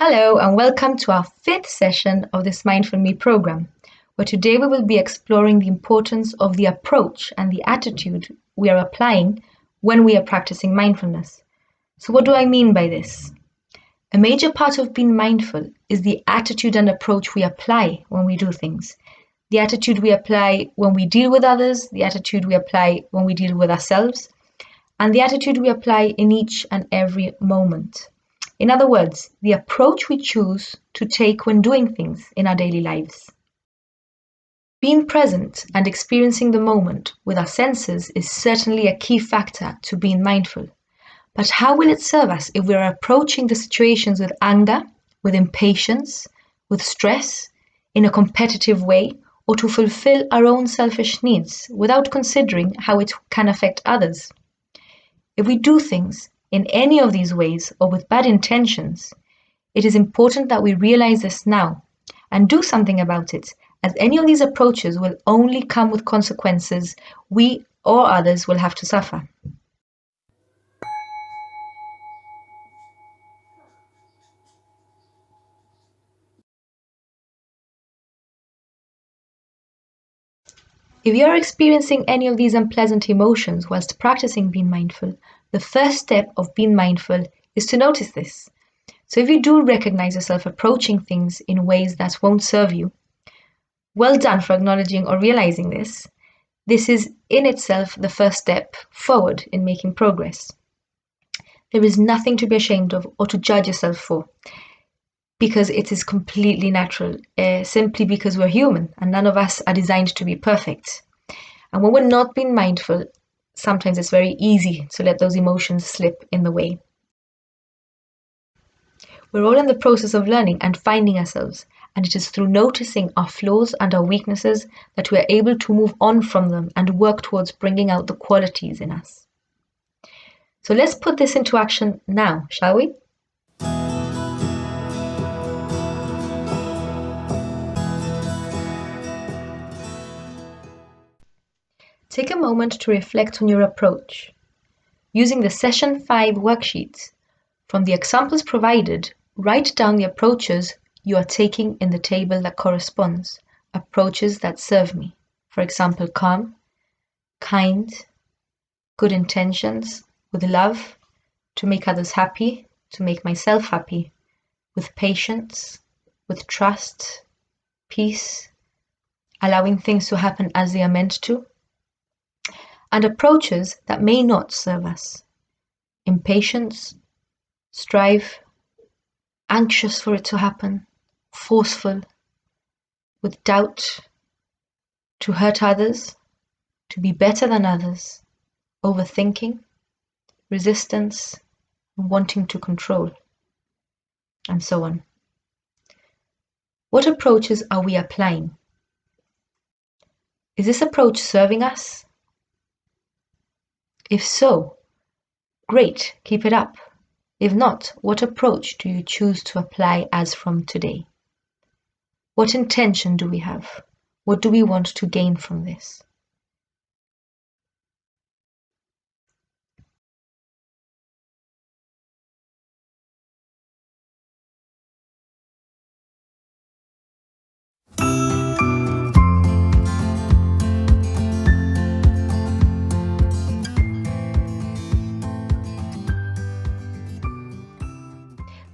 Hello and welcome to our fifth session of this Mindful Me program, where today we will be exploring the importance of the approach and the attitude we are applying when we are practicing mindfulness. So what do I mean by this? A major part of being mindful is the attitude and approach we apply when we do things. The attitude we apply when we deal with others, the attitude we apply when we deal with ourselves, and the attitude we apply in each and every moment. In other words, the approach we choose to take when doing things in our daily lives. Being present and experiencing the moment with our senses is certainly a key factor to being mindful. But how will it serve us if we are approaching the situations with anger, with impatience, with stress, in a competitive way, or to fulfill our own selfish needs without considering how it can affect others? If we do things in any of these ways or with bad intentions, it is important that we realize this now and do something about it, as any of these approaches will only come with consequences we or others will have to suffer. If you are experiencing any of these unpleasant emotions whilst practicing being mindful, the first step of being mindful is to notice this. So if you do recognize yourself approaching things in ways that won't serve you, well done for acknowledging or realizing this. This is in itself the first step forward in making progress. There is nothing to be ashamed of or to judge yourself for, because it is completely natural, simply because we're human and none of us are designed to be perfect. And when we're not being mindful, sometimes it's very easy to let those emotions slip in the way. We're all in the process of learning and finding ourselves, and it is through noticing our flaws and our weaknesses that we are able to move on from them and work towards bringing out the qualities in us. So let's put this into action now, shall we? Take a moment to reflect on your approach. Using the Session 5 worksheet, from the examples provided, write down the approaches you are taking in the table that corresponds, approaches that serve me. For example, calm, kind, good intentions, with love, to make others happy, to make myself happy, with patience, with trust, peace, allowing things to happen as they are meant to, and approaches that may not serve us. Impatience, strive, anxious for it to happen, forceful, with doubt, to hurt others, to be better than others, overthinking, resistance, wanting to control, and so on. What approaches are we applying? Is this approach serving us? If so, great, keep it up. If not, what approach do you choose to apply as from today? What intention do we have? What do we want to gain from this?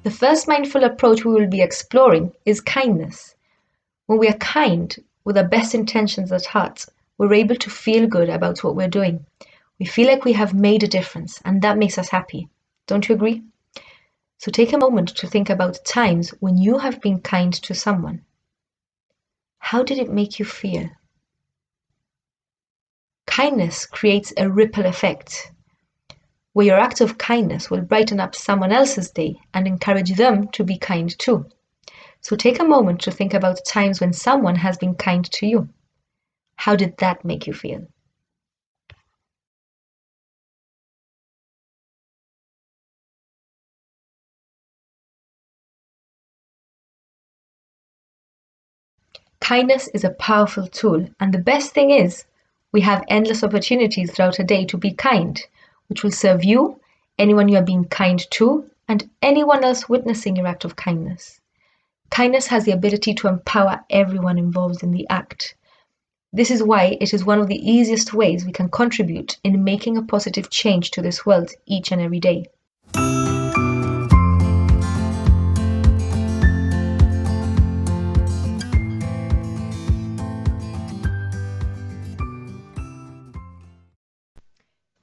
The first mindful approach we will be exploring is kindness. When we are kind, with our best intentions at heart, we're able to feel good about what we're doing. We feel like we have made a difference, and that makes us happy. Don't you agree? So take a moment to think about times when you have been kind to someone. How did it make you feel? Kindness creates a ripple effect, where your act of kindness will brighten up someone else's day and encourage them to be kind too. So take a moment to think about times when someone has been kind to you. How did that make you feel? Kindness is a powerful tool, and the best thing is we have endless opportunities throughout a day to be kind, which will serve you, anyone you are being kind to, and anyone else witnessing your act of kindness. Kindness has the ability to empower everyone involved in the act. This is why it is one of the easiest ways we can contribute in making a positive change to this world each and every day.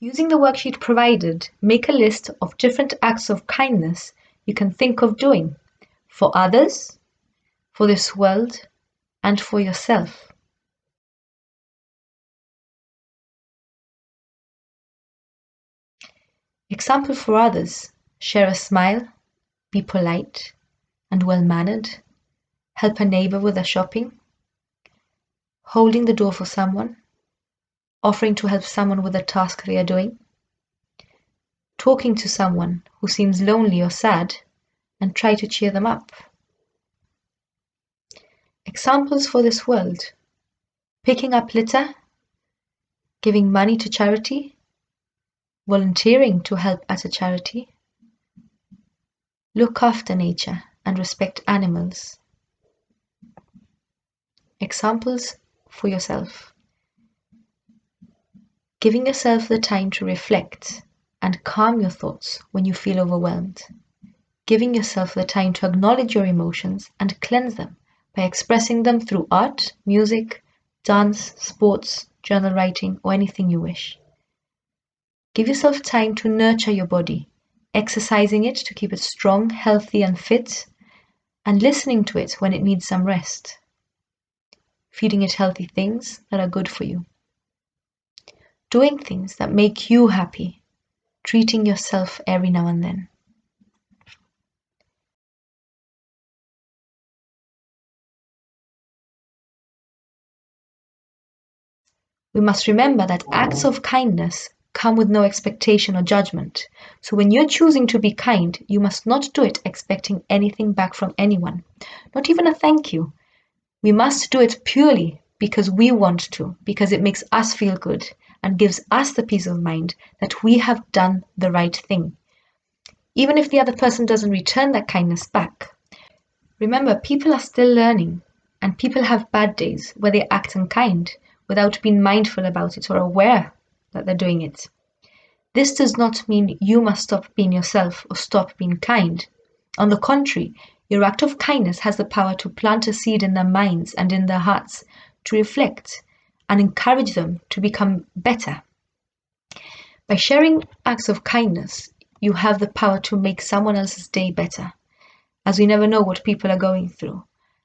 Using the worksheet provided, make a list of different acts of kindness you can think of doing for others, for this world, and for yourself. Example for others: share a smile, be polite and well-mannered, help a neighbor with their shopping, holding the door for someone, offering to help someone with a task they are doing, talking to someone who seems lonely or sad and try to cheer them up. Examples for this world: picking up litter, giving money to charity, volunteering to help at a charity, look after nature and respect animals. Examples for yourself: giving yourself the time to reflect and calm your thoughts when you feel overwhelmed, giving yourself the time to acknowledge your emotions and cleanse them by expressing them through art, music, dance, sports, journal writing, or anything you wish. Give yourself time to nurture your body, exercising it to keep it strong, healthy, and fit, and listening to it when it needs some rest. Feeding it healthy things that are good for you. Doing things that make you happy, treating yourself every now and then. We must remember that acts of kindness come with no expectation or judgment. So when you're choosing to be kind, you must not do it expecting anything back from anyone, not even a thank you. We must do it purely because we want to, because it makes us feel good and gives us the peace of mind that we have done the right thing. Even if the other person doesn't return that kindness back. Remember, people are still learning, and people have bad days where they act unkind without being mindful about it or aware that they're doing it. This does not mean you must stop being yourself or stop being kind. On the contrary, your act of kindness has the power to plant a seed in their minds and in their hearts to reflect and encourage them to become better. By sharing acts of kindness, you have the power to make someone else's day better, as we never know what people are going through.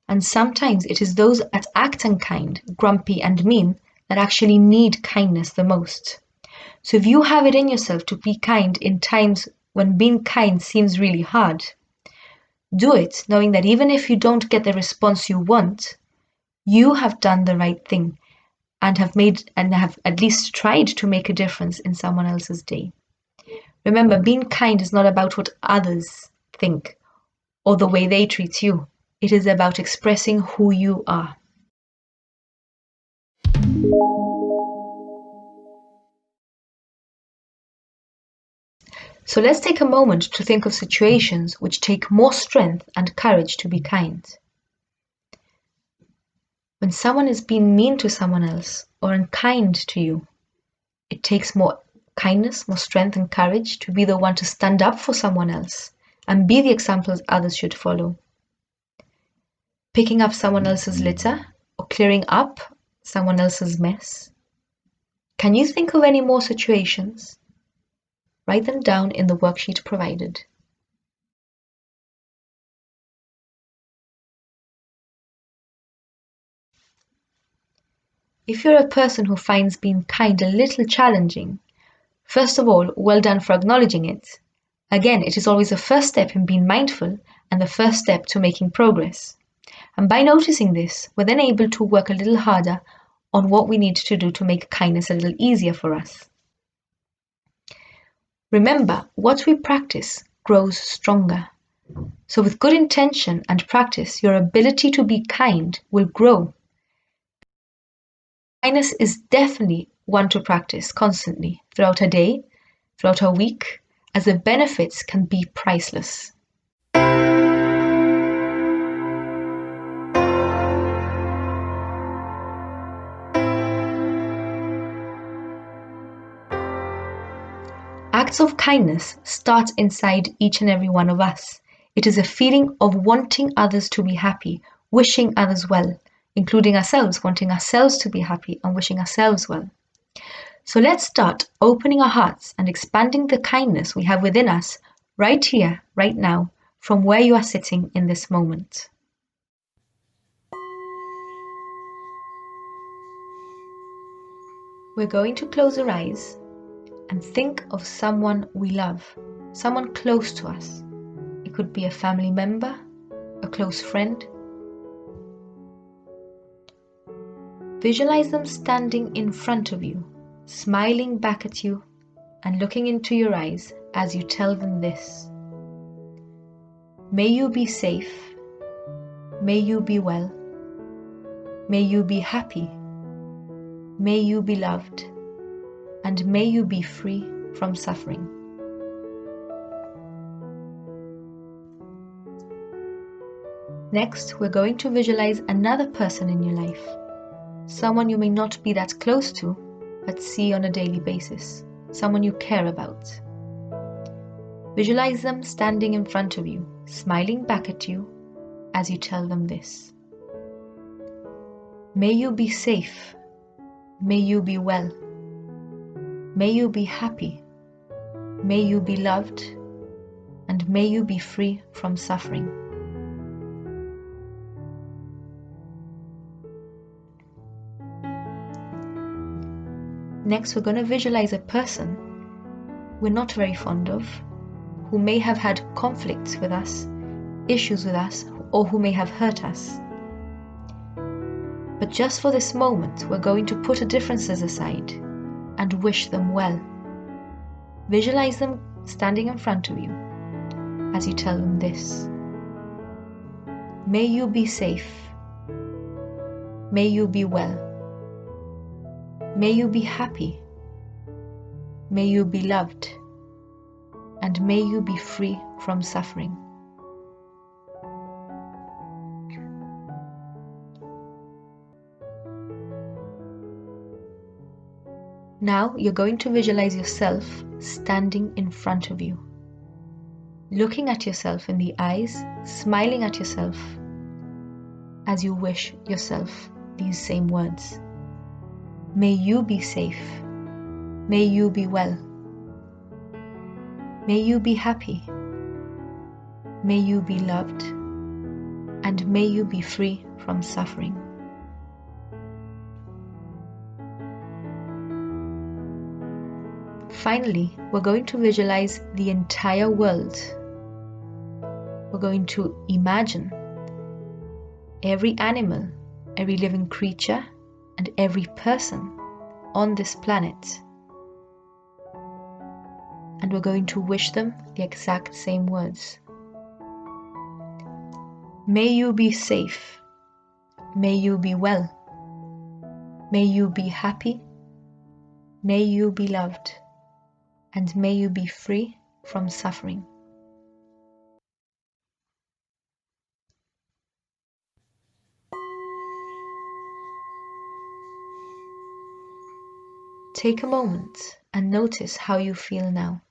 And sometimes it is those that act unkind, grumpy, and mean that actually need kindness the most. So if you have it in yourself to be kind in times when being kind seems really hard, do it knowing that even if you don't get the response you want, you have done the right thing and have at least tried to make a difference in someone else's day. Remember, being kind is not about what others think or the way they treat you. It is about expressing who you are. So let's take a moment to think of situations which take more strength and courage to be kind. When someone is being mean to someone else or unkind to you, it takes more kindness, more strength and courage to be the one to stand up for someone else and be the examples others should follow. Picking up someone else's litter or clearing up someone else's mess. Can you think of any more situations? Write them down in the worksheet provided. If you're a person who finds being kind a little challenging, first of all, well done for acknowledging it. Again, it is always the first step in being mindful and the first step to making progress. And by noticing this, we're then able to work a little harder on what we need to do to make kindness a little easier for us. Remember, what we practice grows stronger. So with good intention and practice, your ability to be kind will grow. Kindness is definitely one to practice constantly throughout a day, throughout a week, as the benefits can be priceless. Acts of kindness start inside each and every one of us. It is a feeling of wanting others to be happy, wishing others well, including ourselves, wanting ourselves to be happy and wishing ourselves well. So let's start opening our hearts and expanding the kindness we have within us right here, right now, from where you are sitting in this moment. We're going to close our eyes and think of someone we love, someone close to us. It could be a family member, a close friend. Visualize them standing in front of you, smiling back at you and looking into your eyes as you tell them this. May you be safe. May you be well. May you be happy. May you be loved. And may you be free from suffering. Next, we're going to visualize another person in your life. Someone you may not be that close to, but see on a daily basis. Someone you care about. Visualize them standing in front of you, smiling back at you as you tell them this. May you be safe. May you be well. May you be happy. May you be loved. And may you be free from suffering. Next, we're going to visualize a person we're not very fond of, who may have had conflicts with us, issues with us, or who may have hurt us. But just for this moment, we're going to put our differences aside and wish them well. Visualize them standing in front of you as you tell them this. May you be safe. May you be well. May you be happy. May you be loved. And may you be free from suffering. Now you're going to visualize yourself standing in front of you, looking at yourself in the eyes, smiling at yourself as you wish yourself these same words. May you be safe. May you be well. May you be happy. May you be loved. And may you be free from suffering. Finally, we're going to visualize the entire world. We're going to imagine every animal, every living creature, and every person on this planet. And we're going to wish them the exact same words. May you be safe. May you be well. May you be happy. May you be loved. And may you be free from suffering. Take a moment and notice how you feel now.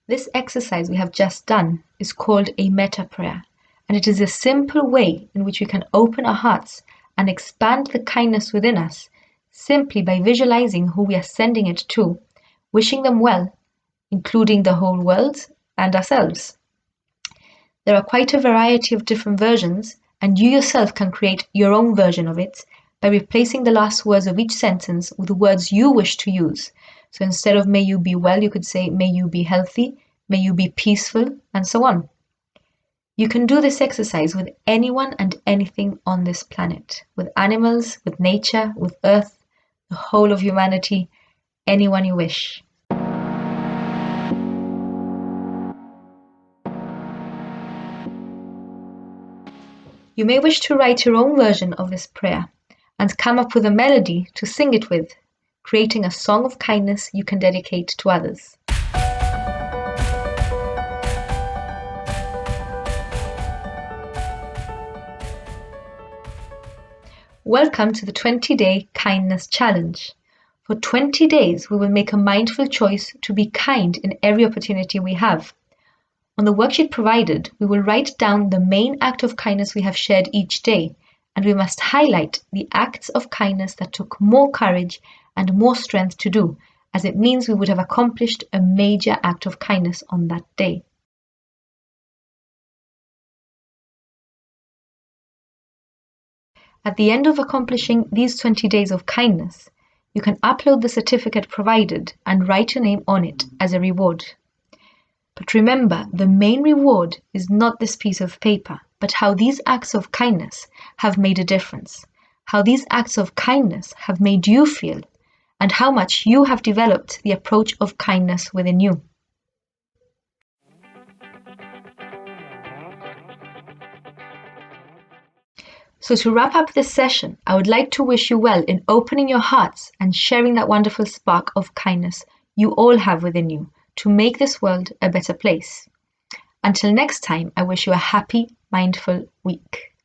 This exercise we have just done is called a metta prayer, and it is a simple way in which we can open our hearts and expand the kindness within us simply by visualizing who we are sending it to, wishing them well, including the whole world and ourselves. There are quite a variety of different versions, and you yourself can create your own version of it by replacing the last words of each sentence with the words you wish to use. So instead of may you be well, you could say may you be healthy, may you be peaceful, and so on. You can do this exercise with anyone and anything on this planet, with animals, with nature, with Earth, the whole of humanity, anyone you wish. You may wish to write your own version of this prayer and come up with a melody to sing it with, creating a song of kindness you can dedicate to others. Welcome to the 20-day kindness challenge. For 20 days, we will make a mindful choice to be kind in every opportunity we have. On the worksheet provided, we will write down the main act of kindness we have shared each day, and we must highlight the acts of kindness that took more courage and more strength to do, as it means we would have accomplished a major act of kindness on that day. At the end of accomplishing these 20 days of kindness, you can upload the certificate provided and write your name on it as a reward. But remember, the main reward is not this piece of paper, but how these acts of kindness have made a difference, how these acts of kindness have made you feel, and how much you have developed the approach of kindness within you. So to wrap up this session, I would like to wish you well in opening your hearts and sharing that wonderful spark of kindness you all have within you to make this world a better place. Until next time, I wish you a happy, mindful week.